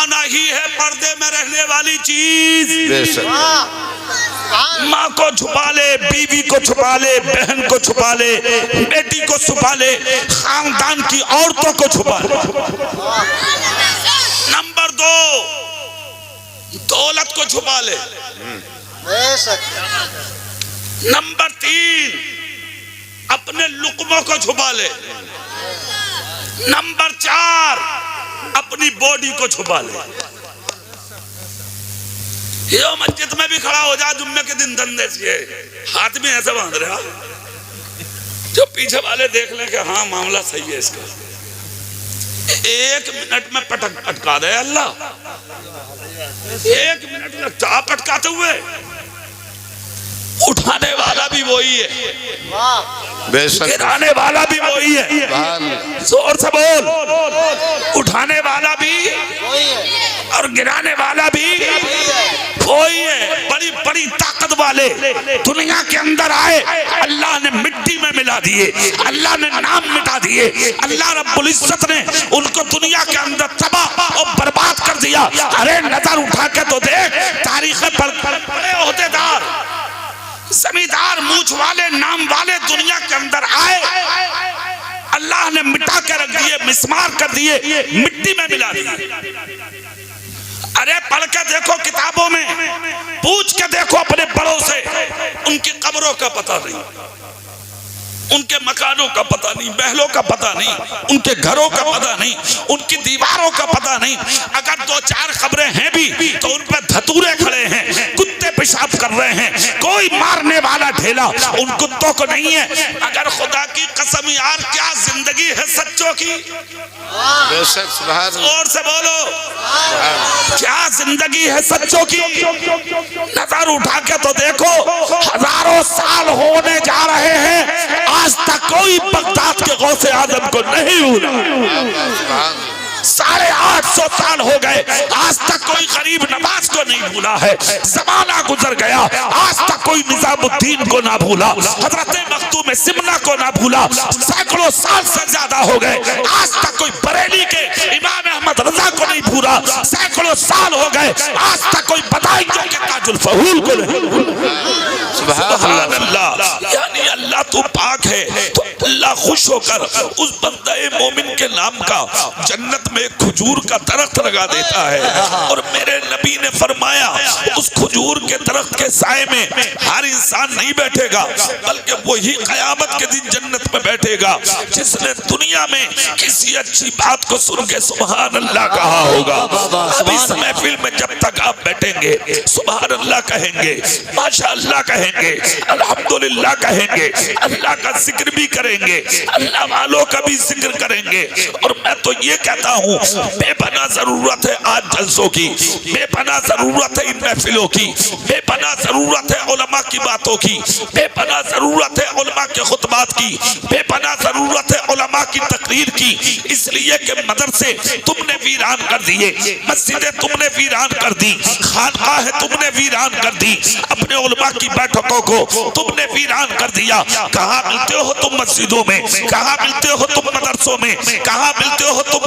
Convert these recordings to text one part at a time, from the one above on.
छुपाना ही है पर्दे में रहने वाली चीज। माँ को छुपा ले, बीवी को छुपा ले, बहन को छुपा ले, बेटी को छुपा ले, खानदान की औरतों को छुपा ले। नंबर 2, दौलत को छुपा ले। नंबर 3, अपने लुक्मों को छुपा ले। नंबर 4, अपनी बॉडी को छुपा ले। ये मस्जिद में भी खड़ा हो जा जुम्मे के दिन धंधे से, हाथ में ऐसे बांध रहा, जो पीछे वाले देख लें कि हाँ मामला सही है इसका। 1 मिनट में पटका दे अल्लाह, 1 मिनट लगता है पटकाते हुए। उठाने वाला भी वही है, गिराने वाला भी वही है। जोर से बोल, उठाने वाला भी और गिराने वाला भी वही है। बड़ी बड़ी ताकत वाले दुनिया के अंदर आए, अल्लाह ने मिट्टी में मिला दिए, अल्लाह ने नाम मिटा दिए, अल्लाह रब्बुल इज्जत ने उनको दुनिया के अंदर तबाह और बर्बाद कर दिया। अरे नजर उठा के तो देख, तारीख पर बड़े ओहदेदार, जमींदार, मूछ वाले, नाम वाले दुनिया के अंदर आए, अल्लाह ने मिटा के रख दिए, मिस्मार कर दिए, मिट्टी में मिला दिए। अरे पढ़ के देखो किताबों में, पूछ के देखो अपने बड़ों से, उनकी कब्रों का पता नहीं, उनके मकानों का पता नहीं, महलों का पता नहीं, उनके घरों का पता नहीं, उनकी दीवारों का पता नहीं। अगर 2-4 खबरें हैं भी तो उन पर धतूरे खड़े हैं, कुत्ते पेशाब कर रहे हैं, कोई मारने वाला ढेला उन कुत्तों को नहीं है। अगर खुदा की कसम यार, क्या जिंदगी है सच्चों की, और से बोलो, क्या जिंदगी है सच्चों की। नजर उठा के तो देखो, हजारों साल होने जा रहे हैं, आज तक कोई बगदाद के गौसे आजम को नहीं भूला। 850 साल हो गए, आज तक कोई गरीब नवाज को नहीं भूला है। जमाना गुजर गया, आज तक कोई निजामुद्दीन को ना भूला, हजरत मखदूम सिमना को ना भूला। सैकड़ों साल से ज्यादा हो गए, आज तक कोई बरेली के इमाम अहमद रजा को नहीं भूला। सैकड़ों साल हो गए, आज तक कोई बदायूं के ताजुल फहूल को नहीं भूला। सुभान अल्लाह, यानी अल्लाह तू पाक है, तो अल्लाह खुश होकर उस बंदे मोमिन के नाम का जन्नत में खजूर का दरख्त लगा देता है। और मेरे नबी ने फरमाया, उस खजूर के दरख्त के साए में हर इंसान नहीं बैठेगा, बल्कि वही कयामत के दिन जन्नत में बैठेगा जिसने दुनिया में किसी अच्छी बात को सुन के सुभान अल्लाह कहा होगा। अब इस महफिल में जब तक आप बैठेंगे, सुभान अल्लाह कहेंगे, माशा अल्लाह कहेंगे, अल्हम्दुलिल्लाह कहेंगे, अल्लाह का जिक्र भी करेंगे, अल्लाह वालों का भी जिक्र करेंगे। और मैं तो ये कहता हूँ, बेपना जरूरत है आज जलसों की, बेपना जरूरत है इन महफिलों की, बेपना जरूरत है उलमा की बातों की, बेपना जरूरत है उलमा के खुतबात की, बेपना जरूरत है उलमा की तकरीर की। इसलिए कि मदरसे तुमने वीरान कर दिए, मस्जिदें तुमने वीरान कर दी, खानकाहें तुमने वीरान कर दी, अपने उलमा की बैठकों को तुमने वीरान कर दिया। कहाँ मिलते हो तुम मस्जिदों में, कहाँ मिलते हो तुम मदरसों में, कहाँ मिलते हो तुम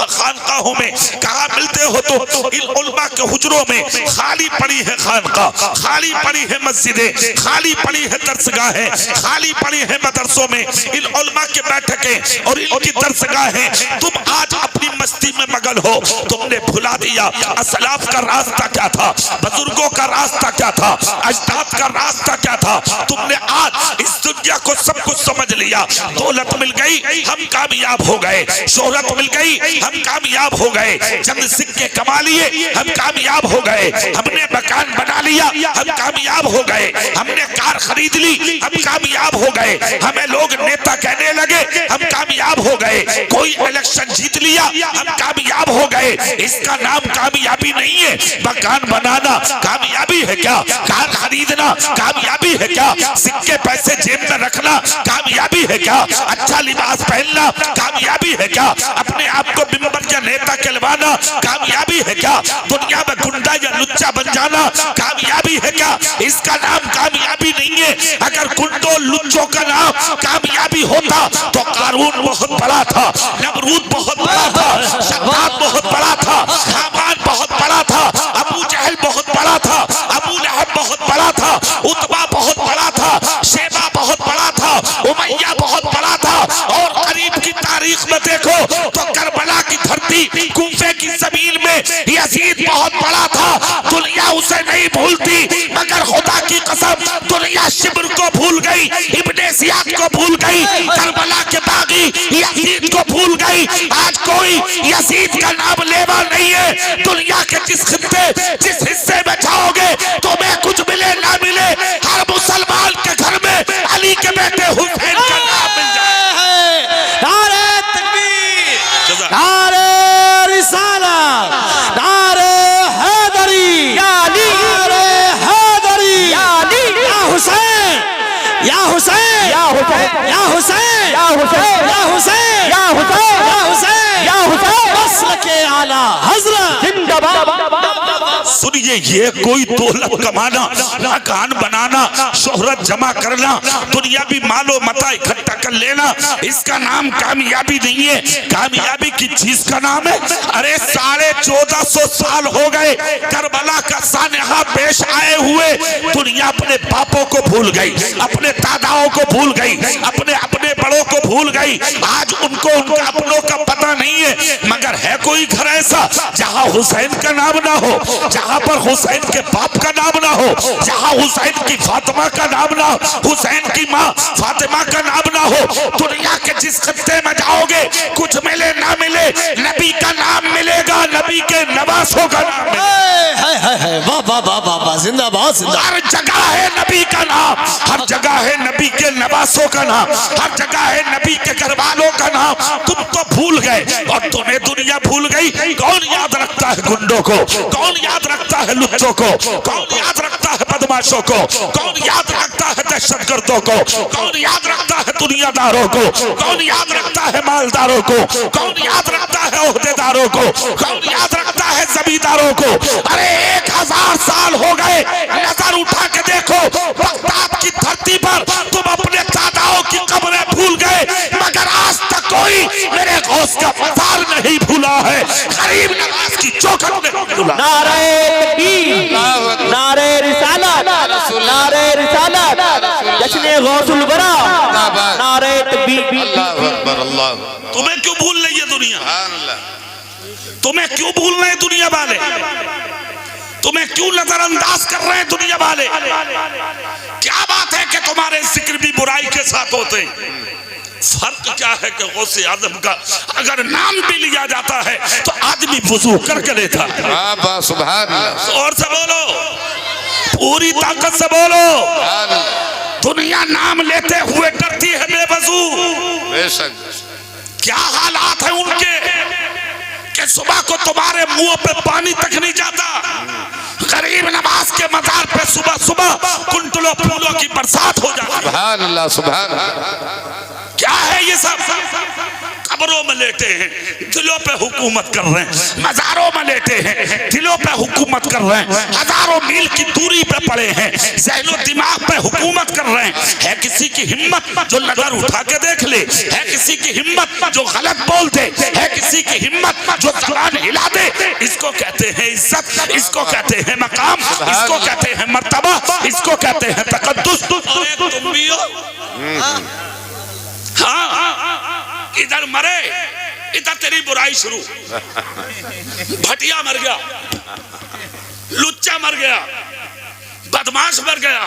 खानकाहों में, कहाँ मिलते हो तो इन उलमा के हुजरों में। खाली पड़ी है खानका, खाली पड़ी है मस्जिदें, खाली पड़ी है दरसगाहें, खाली पड़ी है मदरसों में इन उलमा के बैठकें और इनकी दरसगाहें। तुम आज अपनी मस्ती में मगन हो, तुमने भुला दिया असलाफ का रास्ता क्या था, बुजुर्गों का रास्ता क्या था, अजदाद का रास्ता क्या था। तुमने आज इस दुनिया को सब कुछ समझ लिया, दौलत मिल गई हम कामयाब हो गए, शोहरत मिल गई हम कामयाब हो गए, चंद सिक्के कमा लिए हम कामयाब हो गए, हमने मकान बना लिया हम कामयाब हो गए, हमने कार खरीद ली हम कामयाब हो गए, हमें लोग नेता कहने लगे हम कामयाब हो गए, कोई इलेक्शन जीत लिया हम कामयाब हो गए। इसका नाम कामयाबी नहीं है। मकान बनाना कामयाबी है क्या? कार खरीदना कामयाबी है क्या? सिक्के पैसे जेब में रखना कामयाबी है क्या? अच्छा लिबास पहनना कामयाबी है क्या? अपने आप को बिंबर या नेता कहलवाना कामयाबी है क्या? दुनिया में गुंडा या लुच्चा बन जाना कामयाबी है क्या? इसका नाम कामयाबी नहीं है। अगर गुंडों लुच्चों का नाम कामयाबी होता तो कारून बहुत बड़ा था, नमरूद बहुत बड़ा था, शद्दाद बहुत बड़ा था, हामान खलीफे की जमीन में यजीद बहुत बड़ा था, दुनिया उसे नहीं भूलती, मगर खुदा की कसम दुनिया शिब्र को भूल गई, इब्ने जियाद को भूल गई, करबला के बागी यजीद को भूल गई। आज कोई यजीद का नाम लेवा नहीं है। दुनिया के जिस खित्ते जिस हिस्से में जाओगे तुम्हें कुछ मिले ना मिले, हर मुसलमान के घर में अली के बेटे हुसैन का नाम मिल जाए। नारे तकबीर, नारे रिसालत, नारे हैदरी, नारे हैदरी, या हुसैन, या हुसैन, या हुसैन, या हुसैन, या हुसैन, या हुसैन, या हुसैन, या हुसैन, या हुसैन, नस्ल के आला हजरत जिंदाबाद। सुनिए, ये कोई दौलत कमाना, मकान बनाना, शोहरत जमा करना, दुनियावी मालो मता इकट्ठा कर लेना, इसका नाम कामयाबी नहीं है। कामयाबी की चीज का नाम है, अरे 1450 साल हो गए करबला का सानहा पेश आए हुए, दुनिया अपने बापों को भूल गई, अपने दादाओं को भूल गई, अपने अपने बड़ों को भूल गई। आज उनको उनका अपनों का पता नहीं है, मगर है कोई घर ऐसा जहां हुसैन का नाम ना हो, जहां पर हुसैन के बाप का नाम ना हो, जहां हुसैन की फातिमा का नाम ना हो, हुसैन की माँ फातिमा का नाम ना हो। दुनिया के जिस खत्ते में जाओगे कुछ मिले ना मिले, नबी का नाम मिलेगा, नबी के नवासों का नाम मिलेगा। वाह वाह वाह वाह वाह, जिंदाबाद जिंदाबाद। हर जगह है नबी का नाम, हर जगह है नबी के नवासों का नाम, हर जगह है नबी के घरवालों का नाम। तुम तो भूल गए और तुम्हें दुनिया भूल गई। कौन याद रखता है गुंडों को, कौन याद रखता है लुच्चों को, कौन याद रखता है बदमाशों को, कौन याद रखता है दहशतगर्दों को, कौन याद रखता है दुनियादारों को, कौन याद रखता है मालदारों को, कौन याद रखता है ओहदेदारों को, कौन याद रखता है जमींदारों को। अरे 1000 साल हो गए, नजर उठा के देखो बगदाद की धरती पर तुम अपने दादाओं की कब्रें भूल गए, मगर आज तक कोई मेरे गौस का मजार नहीं भूला है, गरीब नवाज की चौखट नहीं भूला। नारे तकबीर, नारे रिसालत, नारे रिसालत, जश्न गौसुल बरा, नारे तकबीर। अल्लाहु अकबर, अल्लाह। तुम्हें क्यों भूल रही है दुनिया? तुम्हें क्यों भूल रहे हैं दुनिया वाले? तुम्हें क्यों नजरअंदाज कर रहे हैं दुनिया वाले? क्या बात है कि तुम्हारे जिक्र भी बुराई के साथ होते हैं? फर्क क्या है कि गौसे आजम का अगर नाम भी लिया जाता है तो आदमी वुजू करके लेता है। सुभान अल्लाह। और से बोलो, पूरी ताकत से बोलो। दुनिया नाम लेते हुए डरती है बेवजू। बेशक। क्या हालात है उनके कि सुबह को तुम्हारे मुंह पे पानी तक नहीं जाता। गरीब नवाज के मजार पे सुबह सुबह कुंटलों फूलों की बरसात हो जाती है। सुभान अल्लाह, सुभान अल्लाह। क्या है ये सब? कब्रों में लेटे हैं, दिलों पे हुकूमत कर रहे हैं, मजारों में लेटे हैं, दिलों पे हुकूमत कर रहे हैं, हजारों मील की दूरी पे पड़े हैं, ज़हनो दिमाग पे हुकूमत कर रहे हैं। है किसी की हिम्मत जो नजर उठा के देख ले, है किसी की हिम्मत जो गलत बोल दे, है किसी की हिम्मत जो जबान हिला दे। इसको कहते हैं इज्जत, इसको कहते हैं मकाम, इसको कहते हैं मर्तबा, इसको कहते हैं तकद्दुस। तुम भी हो, हाँ, इधर मरे, इधर तेरी बुराई शुरू। भटिया मर गया, लुच्चा मर गया, बदमाश मर गया,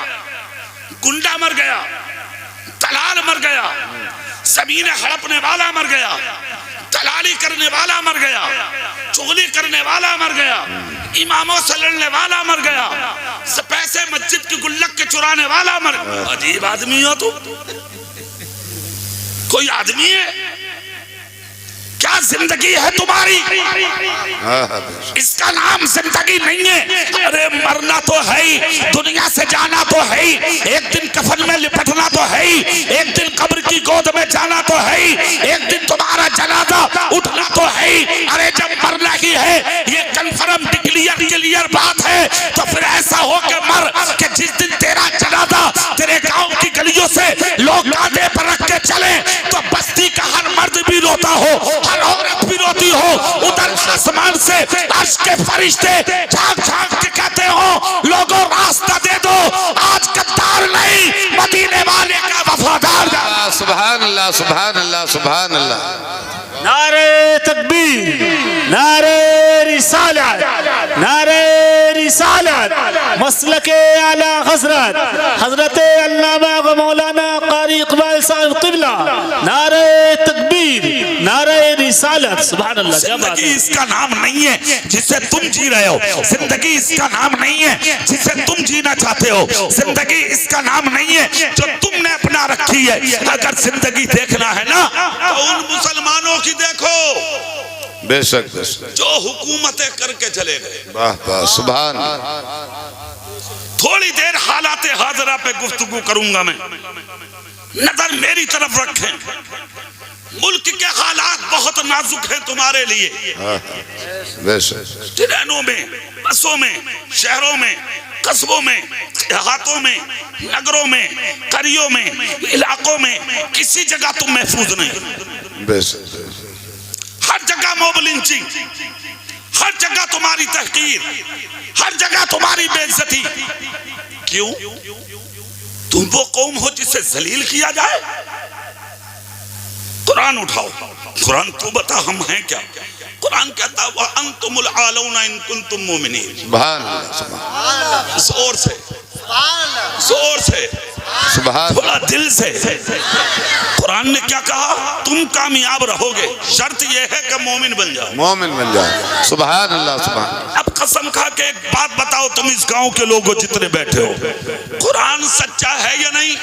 गुंडा मर गया, दलाल मर गया, जमीन हड़पने वाला मर गया, दलाली करने वाला मर गया, चुगली करने वाला मर गया, इमामों से लड़ने वाला मर गया, पैसे मस्जिद की गुल्लक के चुराने वाला मर गया। अजीब आदमी हो तुम। कोई आदमी है क्या? जिंदगी है तुम्हारी, इसका नाम जिंदगी नहीं है। अरे मरना तो है ही, दुनिया से जाना तो है ही, एक दिन कफन में लिपटना तो है ही, एक दिन कब्र की गोद में जाना तो है ही, एक दिन तुम्हारा जनाजा उठना तो है ही। अरे जब मरना ही है, ये कंफर्म क्लियर बात है, तो फिर ऐसा हो के मर कि जिस दिन तेरा जनाजा तेरे गांव की गलियों से लोग कांधे पर रख के चले तो बस्ती का हर मर्द भी रोता हो, हर औरत भी रोती हो। उधर आसमान से अर्श के फरिश्ते झांक झांक के कहते हो लोगों रास्ता दे दो, आज गद्दार नहीं मदीने वाले का वफादार। सुभान अल्लाह, सुभान अल्लाह, सुभान अल्लाह। नारे तकबीर, नारे रिसालत, नारे रिसालत, मसलके आला हजरत हजरत अल्लामा व मौलाना कारी इकबाल साहब क़िबला, नारे तकबीर, नारे रिसालत। सुभान अल्लाह। क्या बात जिंदगी है। इसका नाम नहीं है जिसे तुम जी रहे हो, जिंदगी इसका नाम नहीं है जिसे तुम जीना चाहते हो, जिंदगी इसका नाम नहीं है जो तुमने अपना रखी है। अगर जिंदगी देखना है ना तो उन मुसलमानों की देखो बेशक बेशक। जो हुकूमतें करके चले गए। वाह वाह सुभान। थोड़ी देर हालात हाजरा पे गुफ्तगू करूंगा मैं, नजर मेरी तरफ रखें। मुल्क के हालात बहुत नाजुक हैं तुम्हारे लिए। बेशक। ट्रेनों में, बसों में, शहरों में, कस्बों में, देहातों में, नगरों में, करियों में, इलाकों में किसी जगह तुम महफूज नहीं। बेशक। हर जगह मॉब लिंचिंग, हर जगह तुम्हारी तहकीर, हर जगह तुम्हारी बेइज्जती। क्यों? तुम वो कौम हो जिसे जलील किया जाए। कुरान उठाओ, कुरान तू बता हम हैं क्या। कुरान कहता है अंतुमुल आलौना इन कुंतुम मोमिनीन। सुभान अल्लाह। जोर से, जोर से, सुभान। थोड़ा दिल से। कुरान ने क्या कहा? तुम कामयाब रहोगे, शर्त यह है कि मोमिन बन जाओ। मोमिन बन जाओ। सुभान अल्लाह सुभान। अब कसम खा के एक बात बताओ, तुम इस गांव के लोगों जितने बैठे हो, कुरान सच्चा है या नहीं?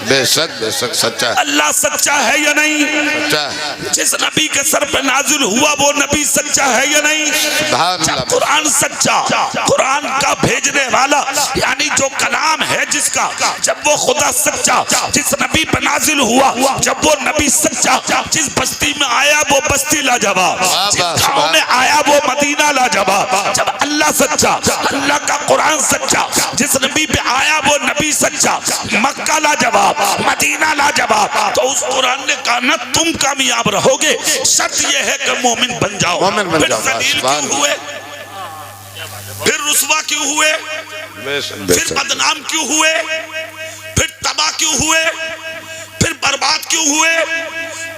बेशक बेशक सच्चा है। अल्लाह सच्चा है या नहीं? सच्चा है। जिस नबी के सर पे नाजिल हुआ वो नबी सच्चा है या नहीं? सुभान अल्लाह। कुरान सच्चा, कुरान का भेजने वाला यानी जो कलाम है जिसका, जब वो खुदा सच्चा, जिस नबी पे नाजिल हुआ, जब वो नबी सच्चा, जिस बस्ती में आया वो बस्ती लाजवाब, जिस गांव में आया वो मदीना लाजवाब। जब अल्लाह सच्चा, अल्लाह का कुरान सच्चा, जिस नबी पे आया वो नबी सच्चा, मक्का लाजवाब, मदीना लाजवाब, तो उस कुरान ने कहा ना तुम कामयाब रहोगे, शर्त यह है कि मोमिन बन जाओ। मोमिन बन फिर जाओ। जलील क्यों हुए? फिर रुसवा क्यों हुए? बेशक फिर बेशक। बदनाम क्यों हुए? फिर तबाह क्यों हुए? फिर बर्बाद क्यों हुए?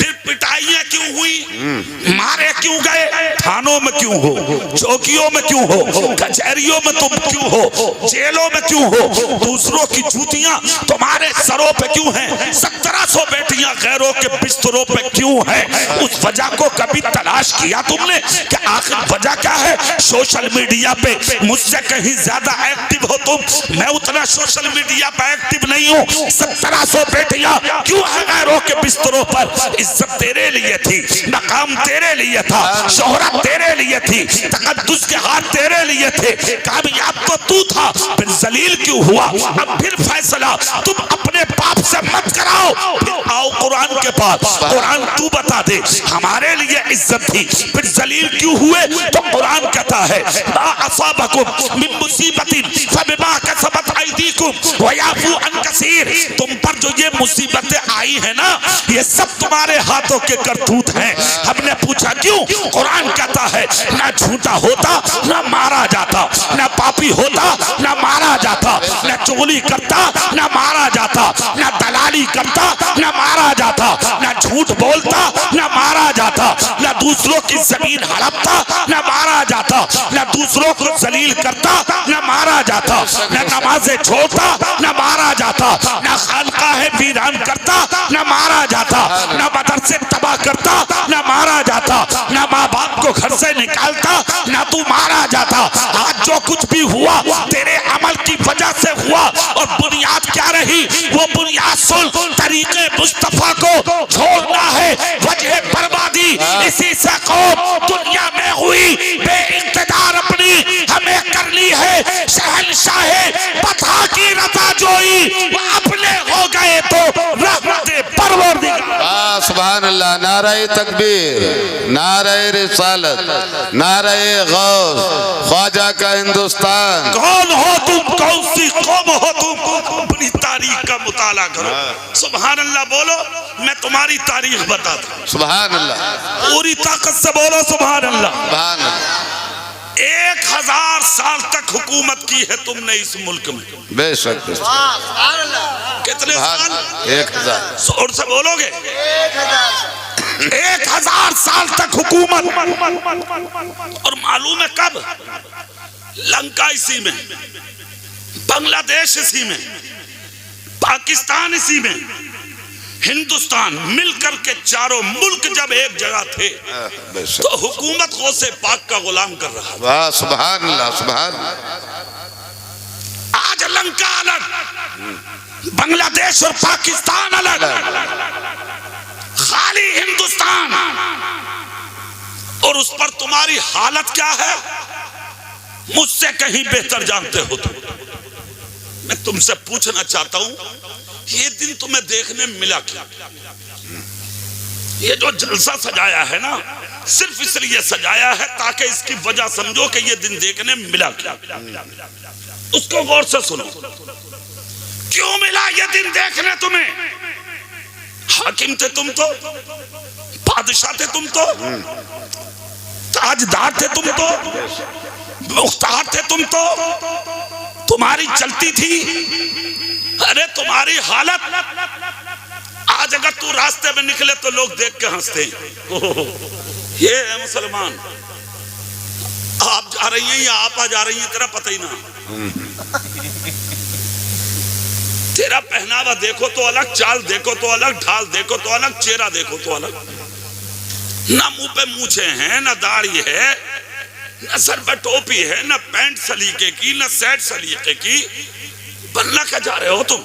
फिर पिटाइयां क्यों हुई? मारे क्यों गए? थानों में क्यों हो? चौकियों में क्यों हो? कचहरियों में तुम क्यों हो? जेलों में क्यों हो? दूसरों की जूतियां तुम्हारे सरों पे क्यों हैं? 1700 बेटियां गैरों के बिस्तरों पे क्यों हैं? उस वजह को कभी तलाश किया तुमने कि आखिर वजह क्या है? सोशल मीडिया पे मुझसे कहीं ज्यादा एक्टिव हो तुम, मैं उतना सोशल मीडिया पे एक्टिव नहीं हूँ। 1700 बेटियां क्यों है गैरों के बिस्तरों पर? इज्जत तेरे लिए थी, मकाम तेरे लिए था, शोहरत तेरे लिए थी, तकद्दुस के हाथ तेरे लिए थे, कामयाब तो तू था, फिर जलील क्यों हुआ? अब फिर फैसला तुम अपने पाप से मत कराओ, फिर आओ कुरान के पास। कुरान तू बता दे, हमारे लिए इज्जत थी, फिर जलील क्यों हुए? तो कुरान कहता है मा असाबकुम मिन मुसीबतिन फबिमा कसबत अयदीकुम व याफू अन कसीर। तुम पर जो ये मुसीबतें आई है ना, ये सब तुम्हारे हाथों के करतूत हैं। हमने पूछा क्यों? कुरान कहता है ना झूठा होता ना मारा जाता, ना पापी होता ना मारा जाता, ना चोरी करता ना मारा जाता, ना दलाली करता ना मारा जाता, ना झूठ बोलता ना मारा जाता, ना दूसरों की जमीन हड़पता ना मारा जाता, ना दूसरों को जलील करता ना मारा जाता, ना नमाजें छोड़ता ना मारा जाता, ना खानकाहें वीरान करता ना मारा जाता, ना मदरसे तबाह करता ना मारा जाता, ना माँ बाप को घर से निकालता ना तू मारा जाता। आज जो कुछ भी हुआ तेरे अमल की वजह से हुआ, और बुनियाद क्या रही? वो बुनियाद सुन, तरीके मुस्तफा को छोड़ना है, वजह बर्बादी इसी से कौम दुनिया में हुई बेइख्तियार अपनी हमें करनी है। शहंशाहे पता की रता जोई वो अपने हो गए तो रहमते परवरदिगार। सुभान अल्लाह। नारे तकबीर, नारे रिसालत, नारे गौस, ख्वाजा का हिंदुस्तान। कौन हो तुम? कौन सी कौम हो तुम? अपनी तारीख का मुताला करो। सुभान अल्लाह बोलो, मैं तुम्हारी तारीख बताता हूँ। सुभान अल्लाह। पूरी ताकत से बोलो सुभान अल्लाह। सुभान अल्लाह। 1000 साल तक हुकूमत की है तुमने इस मुल्क में। बेशक बेशक। कितने साल? 1000। जोर से बोलोगे? 1000 साल तक हुकूमत। और मालूम है कब? लंका इसी में, बांग्लादेश इसी में, पाकिस्तान इसी में, हिंदुस्तान मिलकर के चारों मुल्क जब एक जगह थे तो हुकूमत गौसे पाक का गुलाम कर रहा। वाह सुभान अल्लाह सुभान। आज लंका अलग, बांग्लादेश और पाकिस्तान अलग, खाली हिंदुस्तान। और उस पर तुम्हारी हालत क्या है मुझसे कहीं बेहतर जानते हो तुम। मैं तुमसे पूछना चाहता हूं, ये दिन तुम्हें देखने मिला क्या? ये जो जलसा सजाया है ना, सिर्फ इसलिए सजाया है ताकि इसकी वजह समझो कि ये दिन देखने मिला क्या। उसको गौर से सुनो, क्यों मिला ये दिन देखने तुम्हें? हाकिम थे तुम तो, बादशाह थे तुम तो, ताजदार थे तुम तो, मुख्तार थे तुम तो, तुम्हारी चलती थी। अरे तुम्हारी हालत, आज अगर तू रास्ते में निकले तो लोग देख के हंसते हैं, ये है मुसलमान। आप जा रही हैं या आप आ जा रही हैं तेरा पता ही ना। तेरा पहनावा देखो तो अलग, चाल देखो तो अलग, ढाल देखो तो अलग, चेहरा देखो तो अलग। ना मुंह पे मूछे हैं, ना दाढ़ी है, न सर पर टोपी है, न पैंट सलीके की, न सेट सलीके की। बनना क्या चाह रहे हो तुम?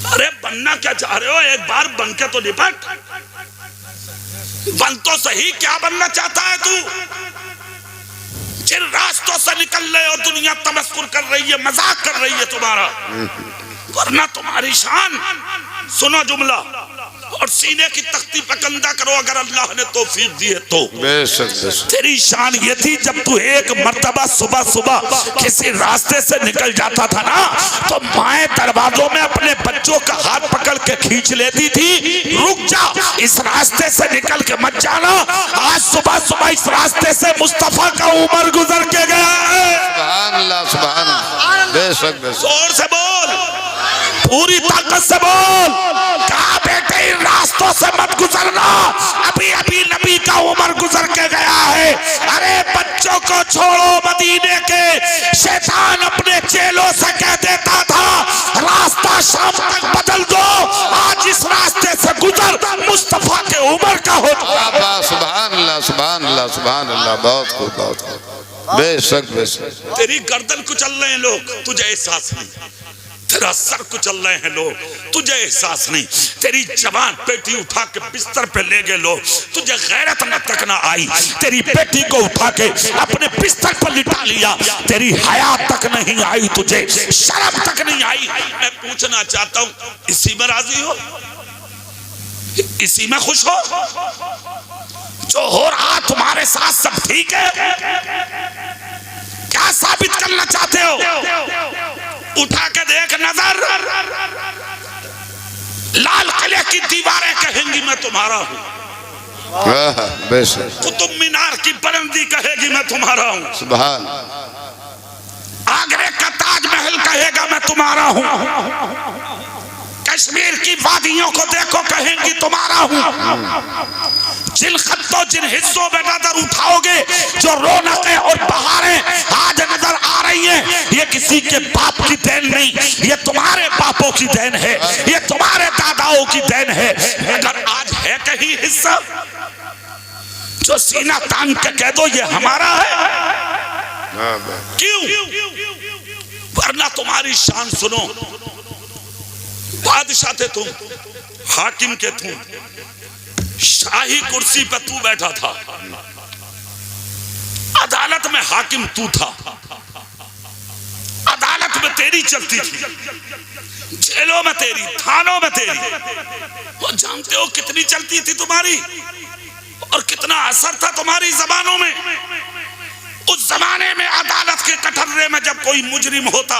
अरे बनना क्या चाह रहे हो? एक बार बन के तो निपट, बन तो सही। क्या बनना चाहता है तू? जिन रास्तों से निकल रहे हो दुनिया तमस्कुर कर रही है, मजाक कर रही है तुम्हारा, वरना तुम्हारी शान। सुनो जुमला और सीने की तख्ती पे कंधा करो अगर अल्लाह ने तौफीक दी है तो। बेशक तेरी शान ये थी, जब तू एक मर्तबा सुबह सुबह किसी रास्ते से निकल जाता था ना, तो माए दरवाजों में अपने बच्चों का हाथ पकड़ के खींच लेती थी, रुक जा, इस रास्ते से निकल के मत जाना। आज सुबह सुबह इस रास्ते से मुस्तफा का उमर गुजर के गया है। सुभान अल्लाह सुभान अल्लाह। बेशक बेशक। जोर से बोल, पूरी ताकत से बोल। कहा बेटे इन रास्तों से मत गुजरना, अभी अभी नबी का उमर गुजर के गया है। अरे बच्चों को छोड़ो, मदीने के शैतान अपने चेलों से कह देता था रास्ता शाम तक बदल दो, आज इस रास्ते से गुजर, मुस्तफा के उमर का हो। सुभान अल्लाह सुभान अल्लाह सुभान अल्लाह। बहुत खूब बहुत खूब। बेशक बेशक। तेरी गर्दन कुचल रहे हैं लोग, तुझे एहसास नहीं। तेरा सर कुचल रहे हैं लोग, तुझे एहसास नहीं। तेरी जवान बेटी उठा के बिस्तर पे ले गए लोग, तुझे गैरत न तक न आई। तेरी बेटी को उठा के अपने बिस्तर पर लिटा लिया, तेरी हयात तक नहीं आई, तुझे शर्म तक नहीं आई। मैं पूछना चाहता हूँ, इसी में राजी हो? इसी में खुश हो? जो हो रहा तुम्हारे साथ सब ठीक है? क्या साबित करना चाहते हो? उठा के देख नजर, लाल किले की दीवारें कहेंगी मैं तुम्हारा हूं, कुतुब मीनार की बुलंदी कहेगी मैं तुम्हारा हूं, सुभान। आगरे का ताजमहल कहेगा मैं तुम्हारा हूं, कश्मीर की वादियों को देखो कहेंगी तुम्हारा हूं। जिन खत्तों जिन हिस्सों में नजर उठाओगे, जो रौनकें और बहारें आज नजर आ रही हैं, ये किसी के बाप की देन नहीं, ये तुम्हारे बापों की देन है, ये तुम्हारे दादाओं की देन है। अगर आज है कहीं हिस्सा जो सीना तान के कह दो ये हमारा है, क्यों? वरना तुम्हारी शान सुनो, बादशाह थे तुम, हाकिम के तुम, शाही कुर्सी पे तू बैठा था, अदालत में हाकिम तू था, अदालत में तेरी चलती थी, जेलों में तेरी, थानों में तेरी। और जानते हो कितनी चलती थी तुम्हारी और कितना असर था तुम्हारी जबानों में। उस जमाने में अदालत के कटघरे में जब कोई मुजरिम होता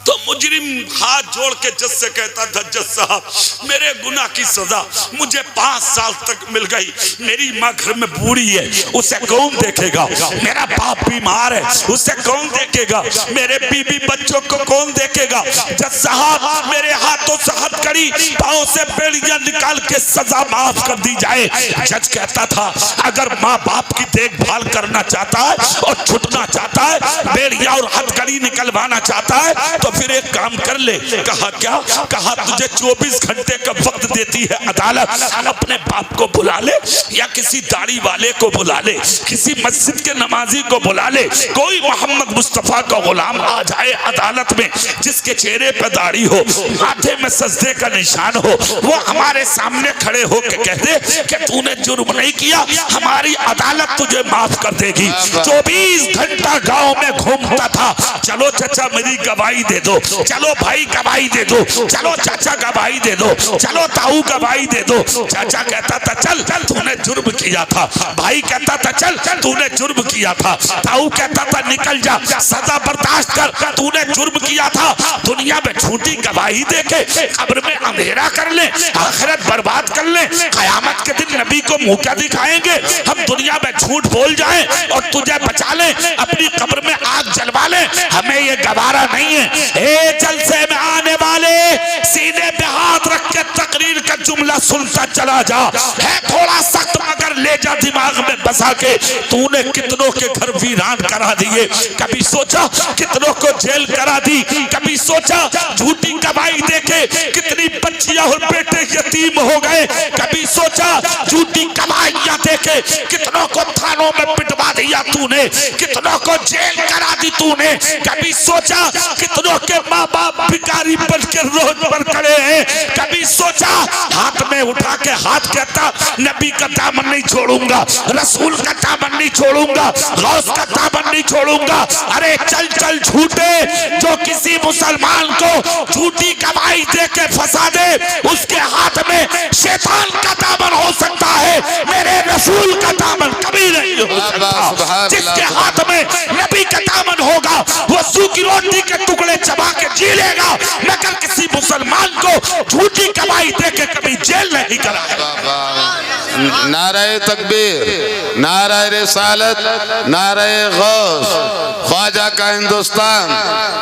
तो मुजरिम हाथ जोड़ के जज से कहता था, जज साहब मेरे गुनाह की सजा मुझे 5 साल तक मिल गई, मेरी माँ घर में बूढ़ी है, उसे कौन देखेगा, मेरा बाप बीमार है, उसे कौन देखेगा, मेरे बीबी बच्चों को कौन देखेगा। जज साहब मेरे हाथों से हथकड़ी पाँव से बेड़ियां निकाल के सजा माफ कर दी जाए। जज कहता था अगर माँ बाप की देखभाल करना चाहता है और छुटना चाहता है, बेड़ियां और हथकड़ी निकलवाना चाहता है तो फिर एक काम कर ले। कहा क्या? कहा तुझे 24 घंटे का वक्त देती है अदालत, अपने बाप को बुला ले या किसी दाढ़ी वाले को बुला ले, किसी मस्जिद के नमाजी को बुला ले, कोई मोहम्मद मुस्तफा का गुलाम आ जाए अदालत में जिसके चेहरे पे दाढ़ी हो, माथे में सजदे का निशान हो, वो हमारे सामने खड़े हो के कह दे कि तूने जुर्म नहीं किया, हमारी अदालत तुझे माफ कर देगी। 24 घंटा गांव में घूमता था, चलो चाचा मेरी गवाही दे दो, चलो भाई गवाही दे दो, चलो चाचा गवाही दे दो, चलो ताऊ गवाही दे दो। चाचा कहता था चल चल तूने जुर्म किया था, भाई कहता था चल चल तूने जुर्म किया था, ताऊ कहता था निकल जा सजा बर्दाश्त कर, तूने जुर्म किया था। दुनिया में झूठी गवाही दे के कब्र में अंधेरा कर ले, आखिरत बर्बाद कर ले, कयामत के दिन नबी को मुंह क्या दिखाएंगे। हम दुनिया में झूठ बोल जाएं और तुझे बचा ले, अपनी कब्र में आग जलवा ले, हमें ये गवारा नहीं है। ए जलसे में आने वाले सीने पे हाथ रख के तकरीर का जुमला सुनता चला जा, है थोड़ा सख्त मगर ले जा दिमाग में बसा के। तूने कितनों के घर वीरान करा दिए, कभी सोचा कितनों को जेल करा दी, कभी सोचा झूठी गवाही देके कितनी बच्चियां और बेटे यतीम हो गए, कभी सोचा झूठी गवाहियां देके कितनों को थानों में पिटवा दिया तूने, कितनों को जेल करा दी तूने, कभी सोचा कितनों के माँ बाप भिखारी बन के रोड पर खड़े हैं, कभी सोचा हाथ में उठा के हाथ कहता नबी का दामन नहीं छोड़ूंगा, रसूल का दामन नहीं छोड़ूंगा, गौस का दामन नहीं छोड़ूंगा। अरे चल चल झूठे, जो किसी मुसलमान को झूठी गवाही दे के फंसा दे उसके हाथ में शैतान का दामन हो सकता है, मेरे रसूल का दामन कभी नहीं हो सकता। जिसके हाथ में नबी का दामन होगा वो सूखी रोटी के टुकड़े चबा के जी लेगा, मगर किसी मुसलमान को झूठी गवाही दे के कभी जेल नहीं कराएगा। नारे तकबीर, नारे रिसालत, नारे गौस, ख्वाजा का हिंदुस्तान,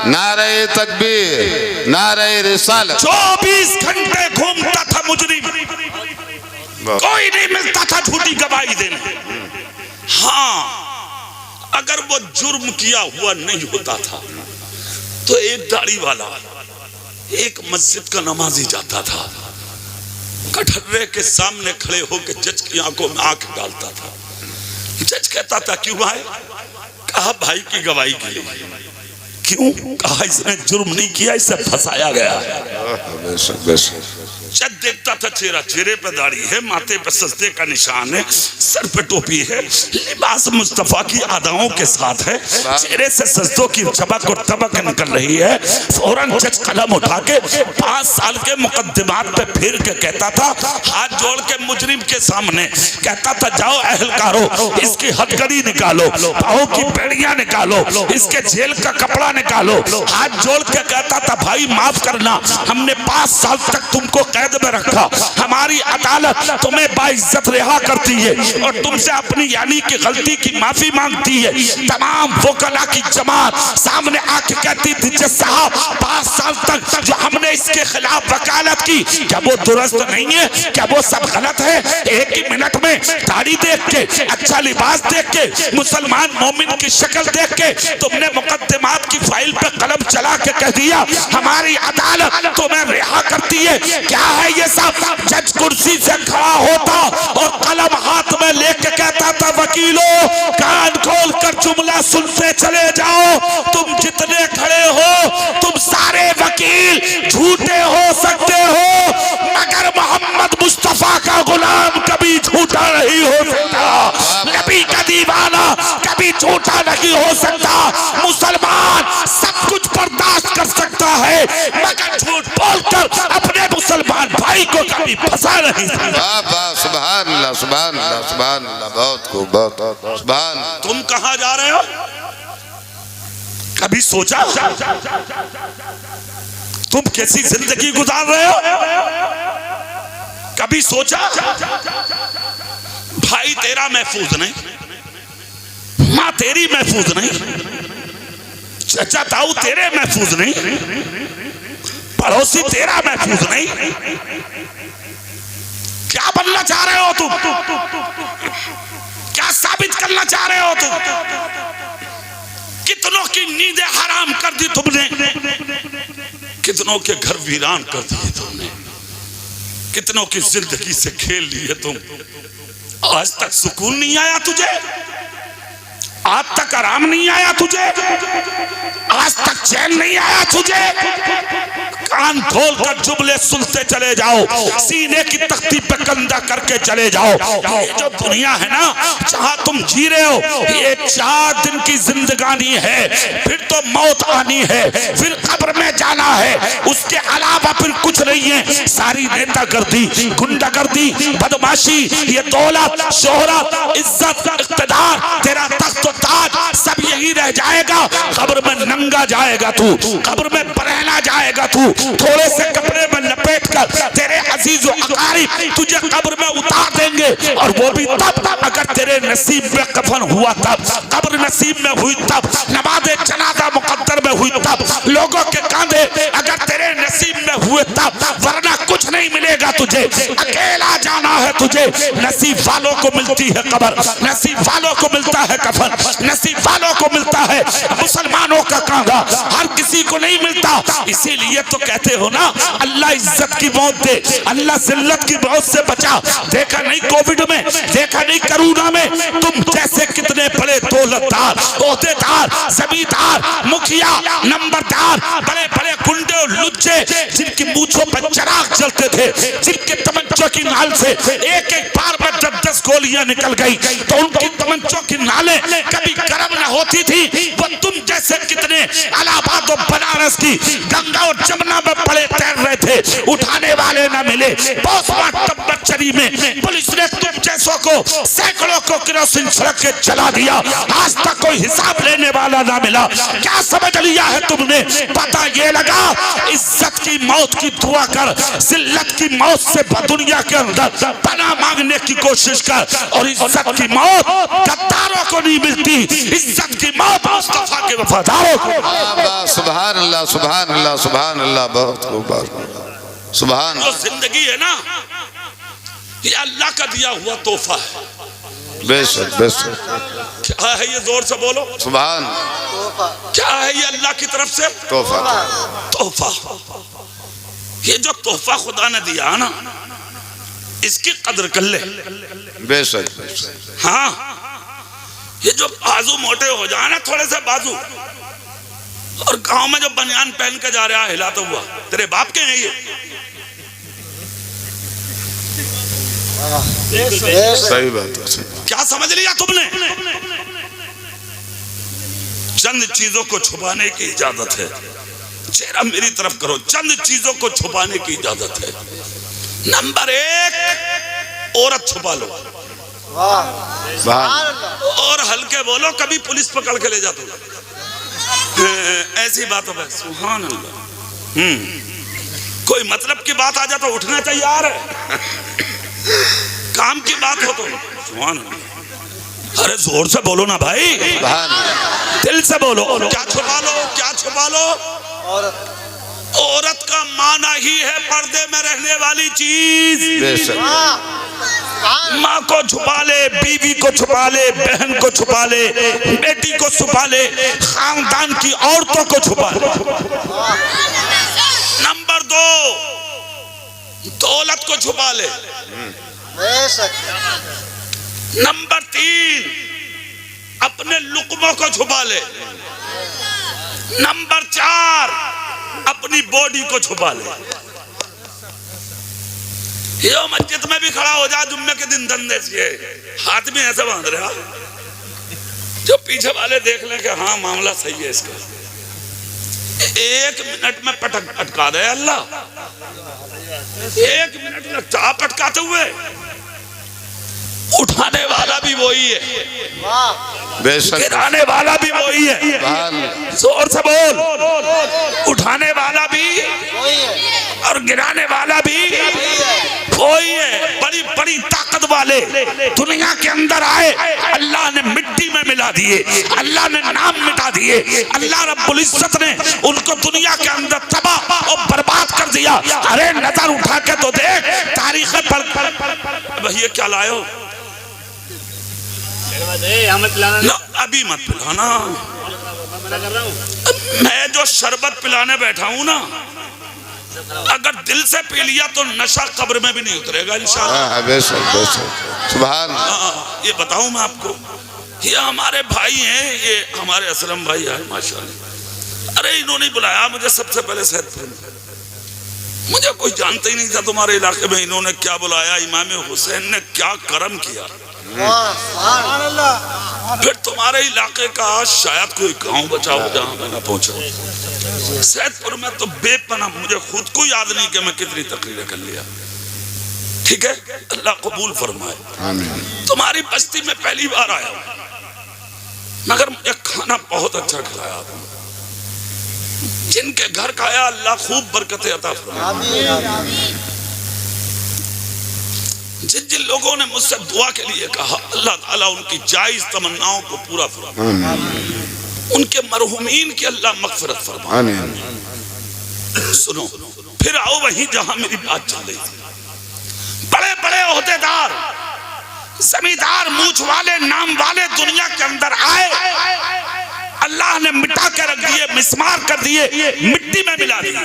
नारे तकबीर, नारे रिसालत। 24 घंटे घूमता था मुजरिम, कोई नहीं मिलता था झूठी गवाही देने। हाँ अगर वो जुर्म किया हुआ नहीं होता था तो एक दाढ़ी वाला एक मस्जिद का नमाजी जाता था, कटहरे के सामने खड़े होकर जज की आंखों में आंख डालता था। जज कहता था क्यों आए? कहा भाई की गवाही के लिए। क्यों? कहा इसने जुर्म नहीं किया, इसे फंसाया गया है। जज देखता था चेहरा, चेहरे पे दाढ़ी है, माथे पे सजदे का निशान है, सर पे टोपी है, लिबास मुस्तफा की अदाओं के साथ है, चेहरे से सजदों की चमक और तबक निकल रही है। फौरन जज कलम उठा के 5 साल के मुकद्दमात पे फिर के कहता था, हाथ जोड़ के मुजरिम के सामने कहता था जाओ अहलकारो इसकी हथकड़ी निकालो, पाँव की बेड़ियां निकालो, इसके जेल का कपड़ा निकालो। हाथ जोड़ के कहता था भाई माफ करना, हमने 5 साल तक तुमको कैद में रखा, हमारी अदालत तुम्हें बाइज्जत रिहा करती है और तुमसे अपनी यानी की गलती की माफी मांगती है। तमाम वकला की जमात सामने आके कहती थी जज साहब 5 साल तक जो हमने इसके खिलाफ वकालत की, क्या वो दुरुस्त नहीं है? क्या वो सब गलत है? एक ही मिनट में दाढ़ी देख के, अच्छा लिबास देख के, मुसलमान मोमिन की शक्ल देख के तुमने मुकद्दमात की फाइल पे कलम चला के कह दिया हमारी अदालत तुम्हें रिहा करती है। क्या है ये सब? जज कुर्सी से खड़ा होता और कलम हाथ में लेके कहता था वकीलों कान खोल कर जुमला सुनते चले जाओ, तुम जितने खड़े हो तुम सारे वकील झूठे हो सकते हो मगर मोहम्मद मुस्तफा का गुलाम कभी झूठा नहीं हो सकता, नबी का दीवाना कभी झूठा नहीं हो सकता। मुसलमान सब कुछ बर्दाश्त कर सकता है मगर झूठ बोलकर अपने मुसलमान भाई को कभी फंसा नहीं सकता। सुभान अल्लाह, सुभान अल्लाह, सुभान अल्लाह, बहुत खूब, बहुत सुभान। तुम कहां जा रहे हो? कभी सोचा तुम कैसी जिंदगी गुजार रहे हो? कभी सोचा भाई तेरा महफूज नहीं, माँ तेरी महफूज नहीं, चाचा ताऊ तेरे महफूज नहीं, पड़ोसी तेरा महफूज नहीं? क्या बनना चाह रहे हो तुम? क्या साबित करना चाह रहे हो तुम? कितनों की नींदें हराम कर दी तुमने, कितनों के घर वीरान कर दिए तुमने, कितनों की जिंदगी से खेल ली है तुम। आज तक सुकून नहीं आया तुझे? आज तक आराम नहीं आया तुझे? आज तक चैन नहीं आया तुझे? कान खोल कर जुमले सुनते चले जाओ, सीने की तख्ती पे कंधा करके चले जाओ। ये जो दुनिया है ना जहां तुम जी रहे हो, ये 4 दिन की जिंदगानी है, फिर तो मौत आनी है, फिर कब्र में जाना है, उसके अलावा फिर कुछ नहीं है। सारी नेतागर्दी, गुंडागर्दी, बदमाशी, ये दौलत, शोहरत, इज्जत, इख्तिदार, तेरा तख्त ताज सब यही रह जाएगा। कब्र में नंगा जाएगा तू, कब्र में बरहना जाएगा तू। थोड़े से कपड़े में लपेट कर तेरे अजीज और अकारिब तुझे कब्र में उतार देंगे, और वो भी तब अगर तेरे नसीब में कफन हुआ तब, कब्र नसीब में हुई तब, नमाज़े जनाजा मुकद्दर में हुई तब, लोगों के कांधे अगर तेरे नसीब में हुए तब, वरना कुछ नहीं मिलेगा तुझे। अकेला जाना है तुझे। नसीब वालों को मिलती है कब्र, नसीब वालों को मिलता है कफन, नसीब वालों को मिलता है मुसलमानों का कांधा, हर किसी को नहीं मिलता। इसीलिए तो कहते हो ना, अल्लाह इज्जत की मौत दे, अल्लाह जिल्लत की मौत से बचा। देखा नहीं कोविड में, देखा नहीं कोरोना में, तुम जैसे कितने बड़े दौलतदार, ओहदेदार, जमींदार, मुखिया, नंबरदार, बड़े बड़े गुंडे और लुच्चे जिनकी मूंछों पर चिराग जलते थे, जिनके तमंचों की नाल से एक एक बार में 10-10 गोलियां निकल गई, तो उनकी तमंचों की नालें कभी गर्म न होती थी। वो तुम जैसे कितने इलाहाबाद और बनारस की गंगा और जमुना में पड़े तैर रहे थे, उठाने वाले न मिले। बच्चरी में पुलिस ने तुम जैसों को सैकड़ों को केरोसिन छिड़क के जला दिया, आज तक कोई हिसाब लेने वाला ना मिला। क्या समझ लिया है तुमने? पता ये लगा इज्जत की मौत की दुआ कर, जिल्लत की मौत से दुनिया के अंदर पनाह मांगने की कोशिश कर। और इज्जत की मौत गद्दारों को नहीं मिलती, इज्जत की मौत मुस्तफा के वफादारों को। सुभान अल्लाह, सुभान अल्लाह, सुभान अल्लाह, बहुत खूब, सुभान। जो जिंदगी है ना, ये अल्लाह का दिया हुआ तोहफा है। बेशक बेशक। क्या है ये? जोर से बोलो सुभान। क्या है ये? अल्लाह की तरफ से तोहफा। तोहफा। ये जो तोहफा खुदा ने दिया है ना, इसकी कदर कर ले। बेशक। हाँ, ये जो बाजू मोटे हो जाए ना, थोड़े से बाजू, और गांव में जो बनियान पहन के जा रहा है हिलाता हुआ, तेरे बाप के हैं ये? सही बात है। क्या समझ लिया तुमने? चंद चीजों को छुपाने की इजाजत है। चेहरा मेरी तरफ करो। चंद चीजों को छुपाने की इजाजत है। नंबर 1, औरत छुपा लो, और हल्के बोलो, कभी पुलिस पकड़ के ले जाते ऐसी बात है। सुभान अल्लाह। कोई मतलब की बात आ जाए तो उठना तैयार है, काम की बात हो तो सुभान अल्लाह। अरे जोर से बोलो ना भाई, दिल से बोलो। क्या छुपा लो? क्या छुपा लो? औरत का माना ही है पर्दे में रहने वाली चीज। माँ को छुपा ले, बीवी को छुपा ले, बहन को छुपा ले, बेटी को छुपा ले, खानदान की औरतों को छुपा ले। नंबर 2, दौलत को छुपा ले। नंबर 3, अपने लुकमों को छुपा ले। नंबर 4, अपनी बॉडी को छुपा ले। ये मस्जिद में भी खड़ा हो जा जुम्मे के दिन, धंधे से हाथ में ऐसे बांध रहा, जो पीछे वाले देख लें कि हाँ मामला सही है इसका। 1 मिनट में पटका दे अल्लाह। 1 मिनट लगता पटकाते हुए। उठाने वाला भी वही है, बेशक गिराने वाला भी वही है। सुभान जोर से बोल, उठाने वाला भी और गिराने वाला भी वही है। बड़ी बड़ी ताकत वाले दुनिया के अंदर आए, अल्लाह ने मिट्टी में मिला दिए, अल्लाह ने नाम मिटा दिए, अल्लाह रब्बुल इज्जत ने उनको दुनिया के अंदर तबाह और बर्बाद कर दिया। अरे नजर उठा के तो देख, तारीख पर भैया क्या लायो ना, अभी मत पिलाना। मैं जो शरबत पिलाने बैठा हूं ना, अगर दिल से पी लिया तो नशा कब्र में भी नहीं उतरेगा इंशाअल्लाह। बेशक बेशक सुभान। ये बताऊं मैं आपको, ये हमारे भाई हैं, ये हमारे असलम भाई है माशाअल्लाह। अरे इन्होंने बुलाया मुझे सबसे पहले सैदपुर में, मुझे कोई जानता ही नहीं था तुम्हारे इलाके में इन्होंने क्या बुलाया। इमाम हुसैन ने क्या करम किया, फिर तुम्हारे इलाके का शायद कोई गांव बचा हो जहां मैं ना पहुंचा। सैदपुर में तो बेपना, मुझे खुद को याद नहीं कि मैं कितनी तकरीरें कर लिया। ठीक है, अल्लाह कबूल फरमाए। आमीन। तुम्हारी बस्ती में पहली बार आया, मगर मुझे खाना बहुत अच्छा खिलाया आपने। जिनके घर खाया अल्लाह खूब बरकतें अता फरमाए। जिन जिन लोगों ने मुझसे दुआ के लिए कहा, अल्लाह ताला उनकी जायज तमन्नाओं को पूरा फरमाए, उनके मरहुमीन की अल्लाह मगफिरत फरमाए। सुनो, फिर आओ वहीं जहां मेरी बात चल रही थी। बड़े बड़े ओहदेदार, जमींदार, मूछ वाले, नाम वाले दुनिया के अंदर आए, अल्लाह ने मिटा के रख दिए, मिस्मार कर दिए, मिट्टी में मिला दिए।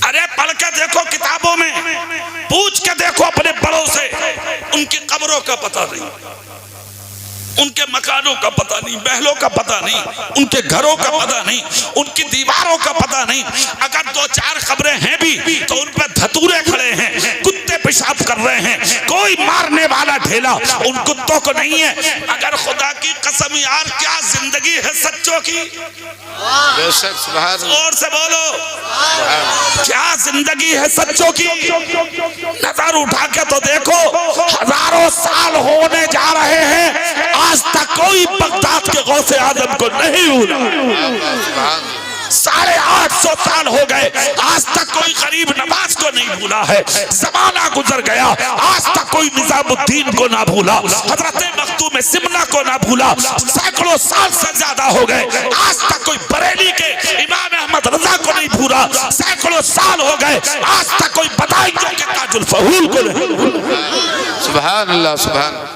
अरे पढ़ के देखो किताबों में, पूछ के देखो अपने बड़ों से, उनकी कब्रों का पता नहीं, उनके मकानों का पता नहीं, महलों का पता नहीं, उनके घरों का पता नहीं, उनकी दीवारों का पता नहीं। अगर दो चार खबरें हैं भी तो उन पर धतूरे खड़े हैं, कुत्ते पेशाब कर रहे हैं, कोई मारने वाला ढेला उन कुत्तों को नहीं है। अगर खुदा की कसम यार, क्या जिंदगी है सच्चों की। बेशक सुभान। और से बोलो, क्या जिंदगी है सच्चों की। नजर उठा के तो देखो, हजारों साल होने जा रहे हैं, आज तक कोई बगदाद के गौसे आजम को नहीं भूला। 850 साल हो गए, आज तक कोई गरीब नवाज को नहीं भूला है। जमाना गुजर गया, आज तक कोई निजामुद्दीन को ना भूला, हजरत मखदूम सिमना को ना भूला। सैकड़ों साल से ज्यादा हो गए, आज तक कोई बरेली के इमाम अहमद रजा को नहीं भूला। सैकड़ों साल हो गए, आज तक कोई बदायूं के ताजुल फहूल को नहीं। सुभान अल्लाह सुभान।